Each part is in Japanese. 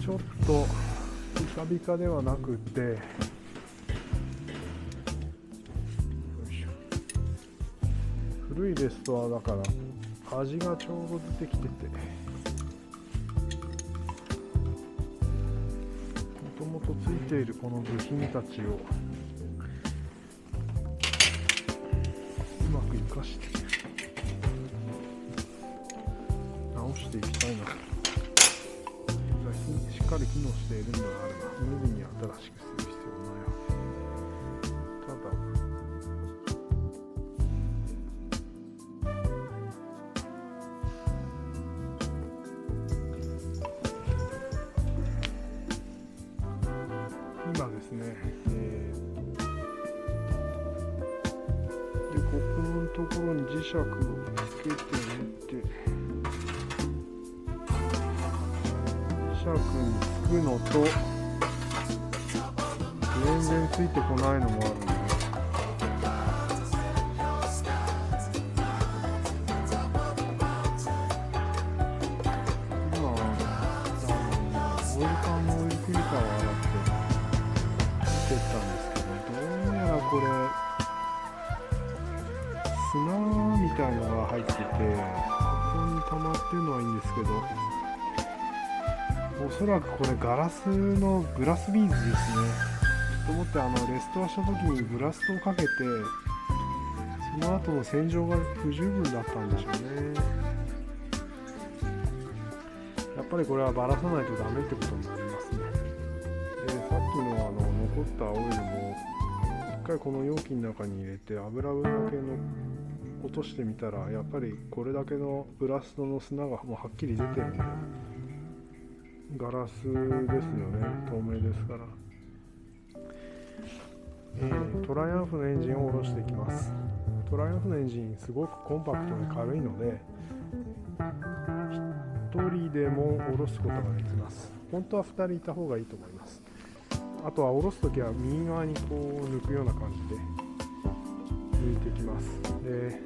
ちょっとビカビカではなくて、よいしょ、古いレストアだから味がちょうど出てきてて、もともとついているこの部品たちをうまく活かして直していきたいなと。しっかり機能しているのであれば無理に新しくする必要ないわけ。ただ今ですね、でここのところに磁石をつけてみて、磁石につくのと全然ついてこないのもあるんで、今オイル缶のオイルフィルターを洗って見てったんですけど、どうやらこれ砂みたいのが入ってて、ここに溜まってるのはいいんですけど、おそらくこれガラスのグラスビーズですね。と思ってレストアした時にブラストをかけて、その後の洗浄が不十分だったんでしょうね。やっぱりこれはばらさないとダメってことになりますね。でさっきの残ったオイルも一回この容器の中に入れて油分だけの落としてみたら、やっぱりこれだけのブラストの砂がもうはっきり出てるんで、ガラスですよね、透明ですから。トライアンフのエンジンを下ろしていきます。トライアンフのエンジンすごくコンパクトで軽いので、1人でも下ろすことができます。本当は2人いた方がいいと思います。あとは下ろすときは右側にこう抜くような感じで抜いていきます。で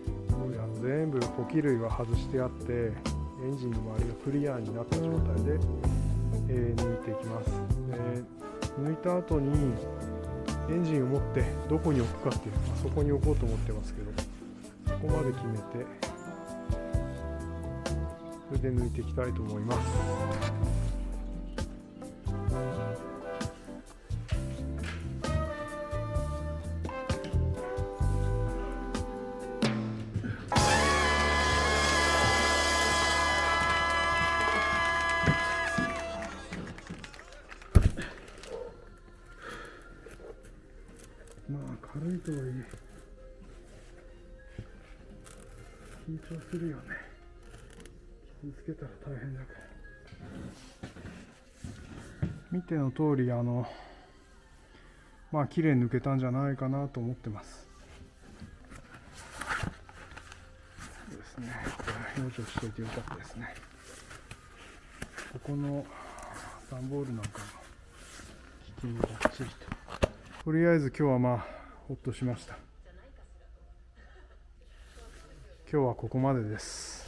全部補給類は外してあって、エンジンの周りがクリアになった状態で抜いていきます。抜いた後にエンジンを持ってどこに置くかっていうのはそこに置こうと思ってますけど、そこまで決めてそれで抜いていきたいと思います。まあ軽いとはいえ緊張するよね。傷つけたら大変だから。見ての通りまあ綺麗に抜けたんじゃないかなと思ってます。そうですね。養生しといてよかったですね。ここの段ボールなんかもきっちりバッチリと。とりあえず今日はまあほっとしました。今日はここまでです。